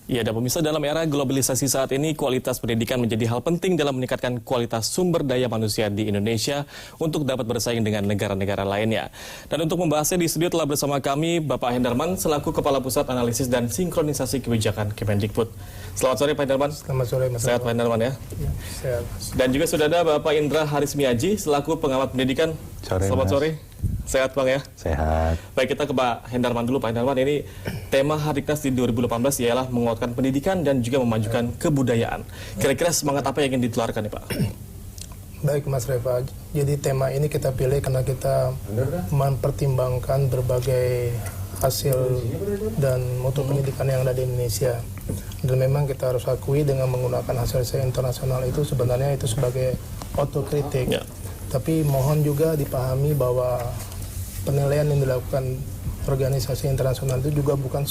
Ya, dan pemirsa, dalam era globalisasi saat ini, kualitas pendidikan menjadi hal penting dalam meningkatkan kualitas sumber daya manusia di Indonesia untuk dapat bersaing dengan negara-negara lainnya. Dan untuk membahasnya di studio telah bersama kami Bapak Hendarman selaku Kepala Pusat Analisis dan Sinkronisasi Kebijakan Kemendikbud. Selamat sore Pak Hendarman. Selamat sore Mas. Sehat Pak Hendarman ya? Ya, sehat. Dan juga sudah ada Bapak Indra Harismiaji selaku Pengamat Pendidikan. Selamat sore. Sehat Bang ya? Sehat. Baik, kita ke Pak Hendarman dulu. Pak Hendarman, ini tema Hariknas di 2018 ialah menguatkan pendidikan dan juga memajukan kebudayaan. Kira-kira semangat apa yang ingin ditularkan nih Pak? Baik Mas Reva, jadi tema ini kita pilih karena kita mempertimbangkan berbagai hasil dan mutu pendidikan yang ada di Indonesia. Dan memang kita harus akui dengan menggunakan hasil internasional itu sebenarnya itu sebagai otokritik. Ya. Tapi mohon juga dipahami bahwa penilaian yang dilakukan organisasi internasional itu juga bukan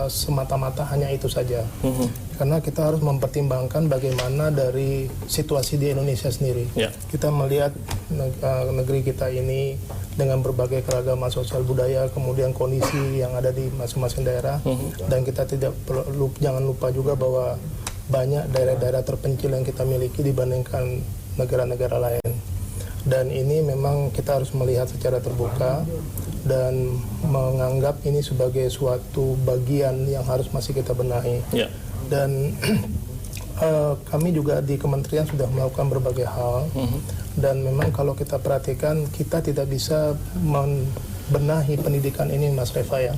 semata-mata hanya itu saja. Karena kita harus mempertimbangkan bagaimana dari situasi di Indonesia sendiri. Yeah. Kita melihat negeri kita ini dengan berbagai keragaman sosial budaya, kemudian kondisi yang ada di masing-masing daerah. Dan kita jangan lupa juga bahwa banyak daerah-daerah terpencil yang kita miliki dibandingkan negara-negara lain. Dan ini memang kita harus melihat secara terbuka dan menganggap ini sebagai suatu bagian yang harus masih kita benahi. Yeah. Dan kami juga di kementerian sudah melakukan berbagai hal. Dan memang kalau kita perhatikan, kita tidak bisa membenahi pendidikan ini Mas Reva ya,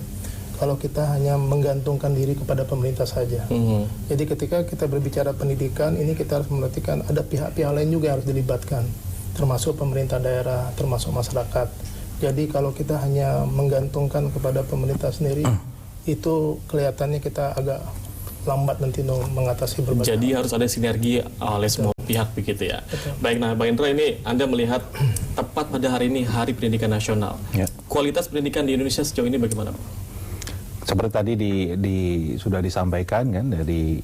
kalau kita hanya menggantungkan diri kepada pemerintah saja. Jadi ketika kita berbicara pendidikan, ini kita harus memperhatikan ada pihak-pihak lain juga yang harus dilibatkan, termasuk pemerintah daerah, termasuk masyarakat. Jadi kalau kita hanya menggantungkan kepada pemerintah sendiri, itu kelihatannya kita agak lambat nanti mengatasi berbagai. Jadi harus ada sinergi oleh semua pihak begitu ya. Betul. Baik, nah Bang Indra, ini Anda melihat tepat pada hari ini Hari Pendidikan Nasional. Ya. Kualitas pendidikan di Indonesia sejauh ini bagaimana Pak? Seperti tadi sudah disampaikan kan dari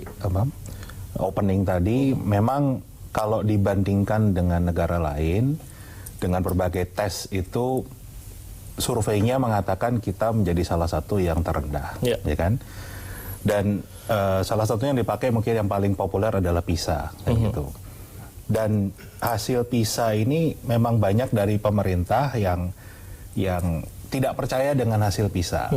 opening tadi, memang kalau dibandingkan dengan negara lain, dengan berbagai tes itu, surveinya mengatakan kita menjadi salah satu yang terendah, ya kan? Dan salah satunya yang dipakai mungkin yang paling populer adalah PISA, gitu. Dan hasil PISA ini memang banyak dari pemerintah yang tidak percaya dengan hasil PISA,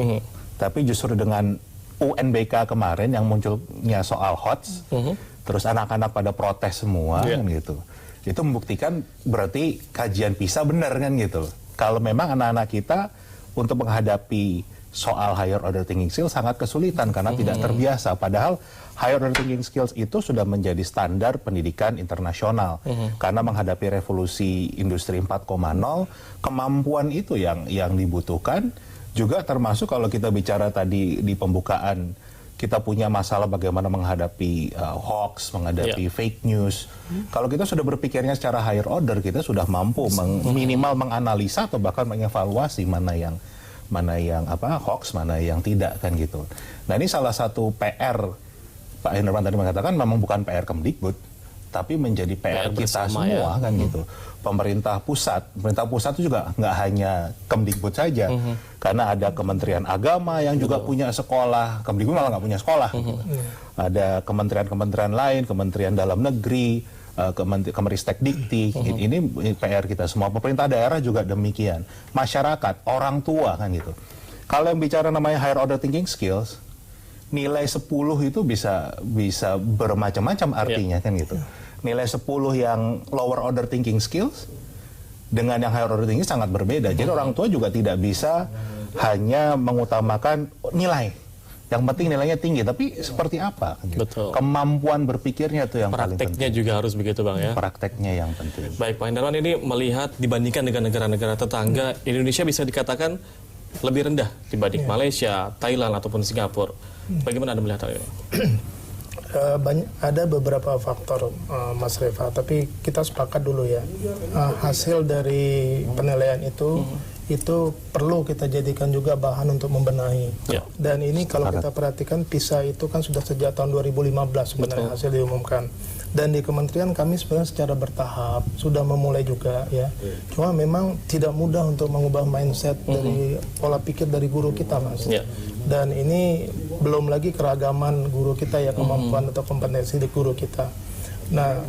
tapi justru dengan UNBK kemarin yang munculnya soal HOTS, terus anak-anak pada protes semua, kan gitu. Itu membuktikan berarti kajian PISA benar kan gitu. Kalau memang anak-anak kita untuk menghadapi soal higher order thinking skills sangat kesulitan karena tidak terbiasa. Padahal higher order thinking skills itu sudah menjadi standar pendidikan internasional. Karena menghadapi revolusi industri 4.0, kemampuan itu yang dibutuhkan. Juga termasuk kalau kita bicara tadi di pembukaan, kita punya masalah bagaimana menghadapi hoax, menghadapi fake news. Kalau kita sudah berpikirnya secara higher order, kita sudah mampu minimal menganalisa atau bahkan mengevaluasi mana yang hoax, mana yang tidak kan gitu. Nah ini salah satu PR, Pak Hendarman tadi mengatakan memang bukan PR Kemdikbud, tapi menjadi PR kita semua kan gitu. Pemerintah pusat itu juga nggak hanya Kemdikbud saja, karena ada Kementerian Agama yang juga punya sekolah, Kemdikbud malah nggak punya sekolah. Ada kementerian-kementerian lain, Kementerian Dalam Negeri, Kemenristek Dikti, ini PR kita semua. Pemerintah daerah juga demikian, masyarakat, orang tua kan gitu. Kalau yang bicara namanya higher order thinking skills, nilai 10 itu bisa bermacam-macam artinya kan gitu. Nilai 10 yang lower order thinking skills dengan yang higher order thinking sangat berbeda. Jadi orang tua juga tidak bisa hanya mengutamakan nilai. Yang penting nilainya tinggi, tapi seperti apa? Gitu. Betul. Kemampuan berpikirnya itu yang paling penting. Prakteknya juga harus begitu Bang ya? Prakteknya yang penting. Baik Pak Hendarman, ini melihat dibandingkan dengan negara-negara tetangga, Indonesia bisa dikatakan lebih rendah dibanding Malaysia, Thailand, ataupun Singapura. Bagaimana Anda melihat hal ini? Ada beberapa faktor Mas Reva, tapi kita sepakat dulu ya, hasil dari penilaian itu perlu kita jadikan juga bahan untuk membenahi. Dan ini kalau kita perhatikan PISA itu kan sudah sejak tahun 2015 sebenarnya hasil diumumkan. Dan di kementerian kami sebenarnya secara bertahap sudah memulai juga ya. Cuma memang tidak mudah untuk mengubah mindset dari pola pikir dari guru kita Mas. Dan ini belum lagi keragaman guru kita ya, kemampuan atau kompetensi di guru kita. Nah,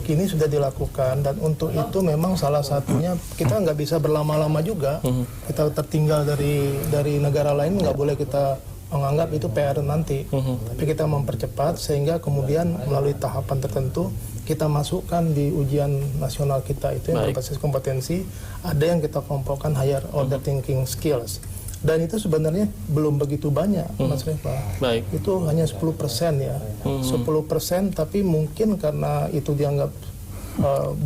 ini sudah dilakukan, dan untuk itu memang salah satunya kita nggak bisa berlama-lama juga. Kita tertinggal dari negara lain, nggak boleh kita menganggap itu PR nanti. Tapi kita mempercepat sehingga kemudian melalui tahapan tertentu kita masukkan di ujian nasional kita itu yang berbasis kompetensi. Ada yang kita kelompokkan higher order thinking skills. Dan itu sebenarnya belum begitu banyak, Mas Reva. Itu hanya 10% ya. 10%, tapi mungkin karena itu dianggap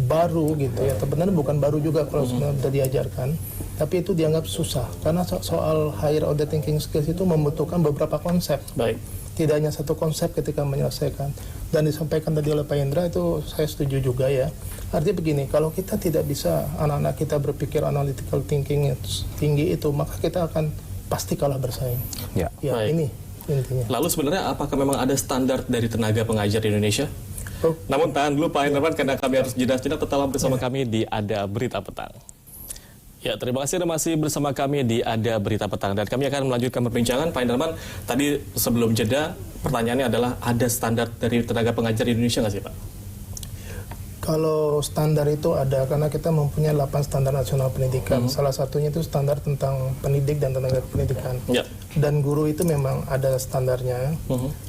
baru gitu ya. Sebenarnya bukan baru juga kalau sudah diajarkan, tapi itu dianggap susah. Karena soal higher order thinking skills itu membutuhkan beberapa konsep. Tidak hanya satu konsep ketika menyelesaikan. Dan disampaikan tadi oleh Pak Indra, itu saya setuju juga ya. Artinya begini, kalau kita tidak bisa anak-anak kita berpikir analytical thinking tinggi itu, maka kita akan pasti kalah bersaing. Ya, ini intinya. Lalu sebenarnya apakah memang ada standar dari tenaga pengajar di Indonesia? Namun tahan dulu Pak Henderman, karena kami harus jeda sejenak. Tetaplah bersama kami di Ada Berita Petang. Ya, terima kasih Anda masih bersama kami di Ada Berita Petang, dan kami akan melanjutkan perbincangan. Pak Henderman, tadi sebelum jeda pertanyaannya adalah ada standar dari tenaga pengajar di Indonesia nggak sih Pak? Kalau standar itu ada, karena kita mempunyai 8 standar nasional pendidikan. Salah satunya itu standar tentang pendidik dan tenaga pendidikan. Dan guru itu memang ada standarnya.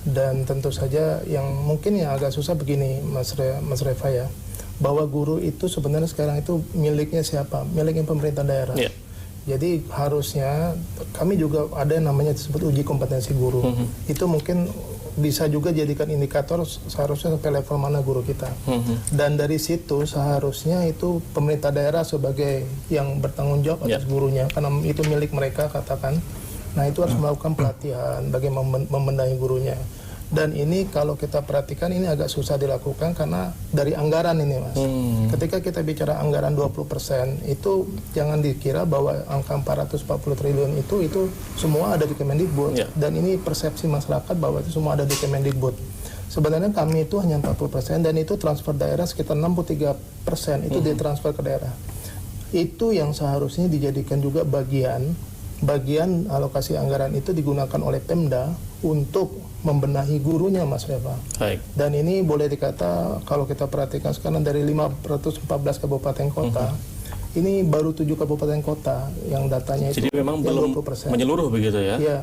Dan tentu saja yang mungkin yang agak susah begini, Mas Reva ya, bahwa guru itu sebenarnya sekarang itu miliknya siapa? Miliknya pemerintah daerah. Jadi harusnya kami juga ada yang namanya disebut uji kompetensi guru. Itu mungkin bisa juga jadikan indikator seharusnya sampai level mana guru kita. Dan dari situ seharusnya itu pemerintah daerah sebagai yang bertanggung jawab atas gurunya, karena itu milik mereka katakan. Nah, itu harus melakukan pelatihan bagaimana membenahi gurunya. Dan ini kalau kita perhatikan ini agak susah dilakukan karena dari anggaran ini, Mas. Ketika kita bicara anggaran 20%, itu jangan dikira bahwa angka 440 triliun itu semua ada di Kemendikbud. Dan ini persepsi masyarakat bahwa itu semua ada di Kemendikbud. Sebenarnya kami itu hanya 40%, dan itu transfer daerah sekitar 63% itu ditransfer ke daerah. Itu yang seharusnya dijadikan juga bagian alokasi anggaran itu digunakan oleh Pemda untuk membenahi gurunya, Mas Reva. Dan ini boleh dikata kalau kita perhatikan sekarang dari 514 kabupaten kota, ini baru 7 kabupaten kota yang datanya itu. Jadi memang belum 20%. Menyeluruh begitu ya? Iya.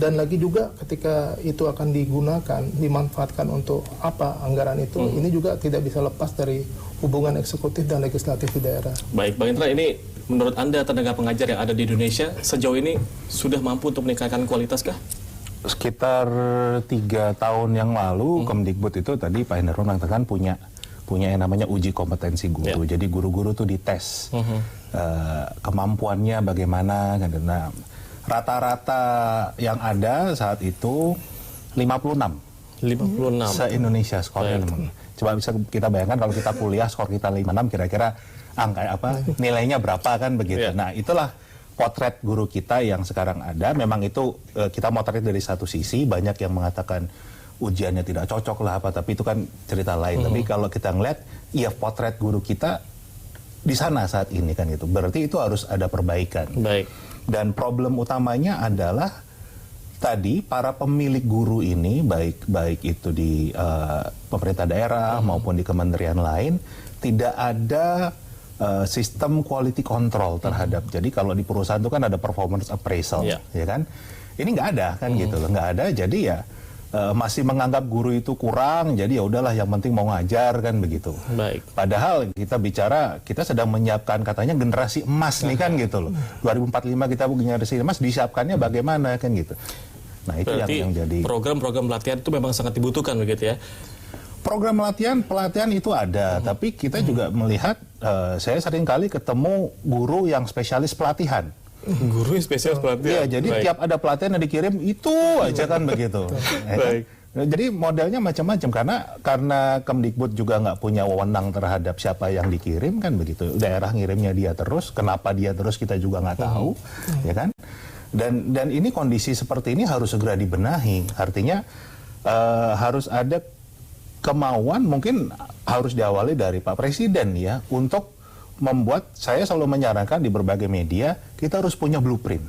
Dan lagi juga ketika itu akan digunakan, dimanfaatkan untuk apa anggaran itu, ini juga tidak bisa lepas dari hubungan eksekutif dan legislatif di daerah. Baik, Bang Indra, ini menurut Anda tenaga pengajar yang ada di Indonesia sejauh ini sudah mampu untuk meningkatkan kualitas kah? Sekitar 3 tahun yang lalu, Kemdikbud itu tadi Pak Henderman mengatakan punya yang namanya uji kompetensi guru. Jadi guru-guru tuh dites kemampuannya bagaimana. Nah, rata-rata yang ada saat itu 56 se-Indonesia skornya. Coba bisa kita bayangkan kalau kita kuliah skor kita 56, kira-kira angka apa, nilainya berapa kan begitu. Nah, itulah potret guru kita yang sekarang ada. Memang itu kita motret dari satu sisi, banyak yang mengatakan ujiannya tidak cocok lah apa, tapi itu kan cerita lain. Tapi kalau kita ngeliat, ya potret guru kita di sana saat ini kan gitu. Berarti itu harus ada perbaikan. Dan problem utamanya adalah tadi para pemilik guru ini, baik itu di pemerintah daerah maupun di kementerian lain, tidak ada sistem quality control terhadap. Jadi kalau di perusahaan itu kan ada performance appraisal, ya kan? Ini nggak ada kan gitu loh, nggak ada. Jadi ya masih menganggap guru itu kurang. Jadi ya udahlah, yang penting mau ngajar kan begitu. Padahal kita sedang menyiapkan katanya generasi emas nih kan gitu loh. 2045 kita generasi emas, disiapkannya bagaimana kan gitu. Nah itu yang jadi. Program-program pelatihan itu memang sangat dibutuhkan begitu ya. Program pelatihan itu ada, tapi kita juga melihat, saya sering kali ketemu guru yang spesialis pelatihan. Guru yang spesialis pelatihan? Iya, jadi tiap ada pelatihan yang dikirim, itu aja kan begitu. Jadi modelnya macam-macam, karena Kemdikbud juga nggak punya wewenang terhadap siapa yang dikirim kan begitu. Daerah ngirimnya dia terus, kenapa dia terus kita juga nggak tahu, ya kan? Dan ini kondisi seperti ini harus segera dibenahi. Artinya harus ada kemauan, mungkin harus diawali dari Pak Presiden ya, untuk membuat, saya selalu menyarankan di berbagai media, kita harus punya blueprint.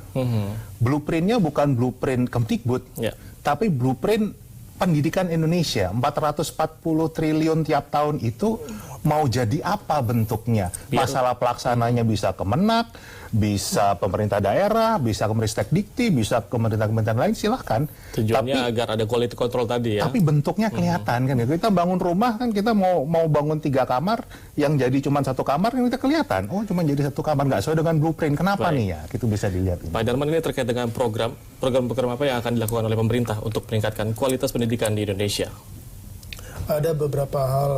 Blueprintnya bukan blueprint Kemdikbud, Ya. tapi blueprint pendidikan Indonesia. 440 triliun tiap tahun itu mau jadi apa bentuknya? Masalah pelaksananya bisa Kemenak, bisa pemerintah daerah, bisa Kemenristek-Dikti, bisa kementerian-kementerian lain, silahkan. Tujuannya agar ada quality control tadi ya. Tapi bentuknya kelihatan kan ya. Kita bangun rumah kan, kita mau bangun 3 kamar, yang jadi cuma 1 kamar kan kita kelihatan. Oh, cuma jadi 1 kamar, nggak sesuai dengan blueprint. Kenapa Baik. nih ya? Itu bisa dilihat. Pak Darman, ini terkait dengan program apa yang akan dilakukan oleh pemerintah untuk meningkatkan kualitas pendidikan di Indonesia? Ada beberapa hal,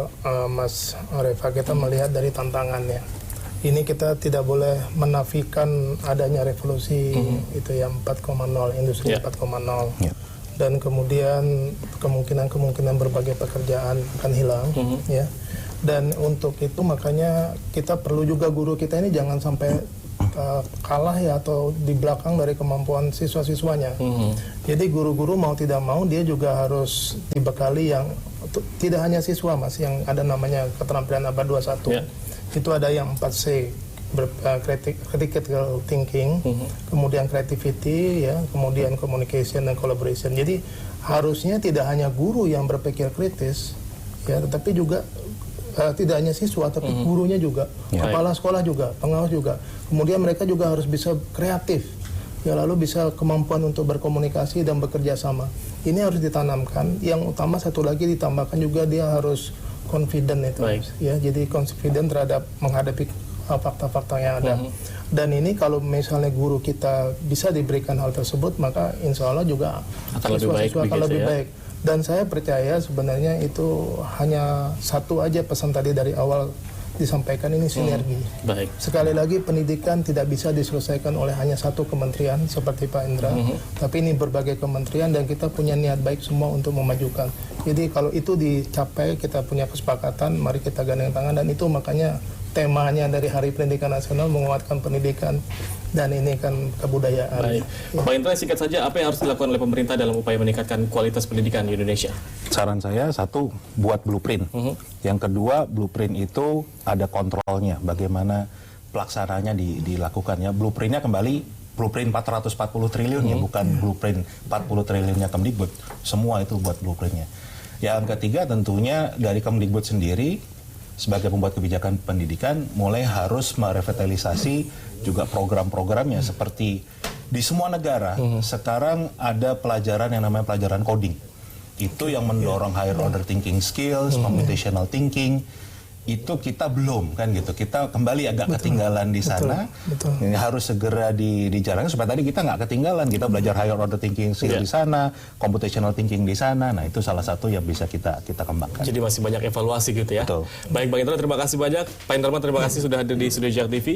Mas Reva, kita melihat dari tantangannya. Ini kita tidak boleh menafikan adanya revolusi itu yang 4.0, industri Ya. 4.0. Ya. Dan kemudian kemungkinan berbagai pekerjaan akan hilang, ya. Dan untuk itu makanya kita perlu juga guru kita ini jangan sampai kalah ya atau di belakang dari kemampuan siswa-siswanya. Jadi guru-guru mau tidak mau dia juga harus dibekali yang tidak hanya siswa, Mas, yang ada namanya keterampilan abad 21. Ya. Itu ada yang 4C, critical thinking, kemudian creativity, ya, kemudian communication dan collaboration. Jadi harusnya tidak hanya guru yang berpikir kritis, ya, tetapi juga tidak hanya siswa, tapi gurunya juga, kepala sekolah juga, pengawas juga. Kemudian mereka juga harus bisa kreatif, ya, lalu bisa kemampuan untuk berkomunikasi dan bekerja sama. Ini harus ditanamkan. Yang utama satu lagi ditambahkan juga dia harus confident itu, Baik. ya. Jadi confident terhadap menghadapi fakta-fakta yang ada. Dan ini kalau misalnya guru kita bisa diberikan hal tersebut, maka insya Allah juga Akan lebih baik siswa-siswa akan begitu lebih ya. baik. Dan saya percaya sebenarnya itu hanya satu aja pesan tadi dari awal disampaikan, ini sinergi. Baik. Sekali lagi, pendidikan tidak bisa diselesaikan oleh hanya satu kementerian seperti Pak Indra, tapi ini berbagai kementerian dan kita punya niat baik semua untuk memajukan. Jadi kalau itu dicapai, kita punya kesepakatan, mari kita gandeng tangan, dan itu makanya temanya dari Hari Pendidikan Nasional, menguatkan pendidikan dan ini kan kebudayaan. Baik. Pak Indra, singkat saja, apa yang harus dilakukan oleh pemerintah dalam upaya meningkatkan kualitas pendidikan di Indonesia? Saran saya, satu, buat blueprint. Yang kedua, blueprint itu ada kontrolnya, bagaimana pelaksananya dilakukan ya. Blueprintnya kembali, blueprint 440 triliun ya, bukan blueprint 40 triliunnya Kemdikbud. Semua itu buat blueprintnya. Yang ketiga tentunya dari Kemdikbud sendiri, sebagai pembuat kebijakan pendidikan, mulai harus merevitalisasi juga program-programnya. Seperti di semua negara, sekarang ada pelajaran yang namanya pelajaran coding. Itu yang mendorong higher order thinking skills, computational thinking. Itu kita belum kan gitu, kita kembali agak ketinggalan di sana. Ini harus segera dijalankan supaya tadi kita nggak ketinggalan, kita belajar higher order thinking skill di sana, computational thinking di sana. Nah, itu salah satu yang bisa kita kembangkan. Jadi masih banyak evaluasi gitu ya. Betul. Baik, Bang Indra, terima kasih banyak. Pak Indraman, terima kasih sudah hadir di Studio JAK TV.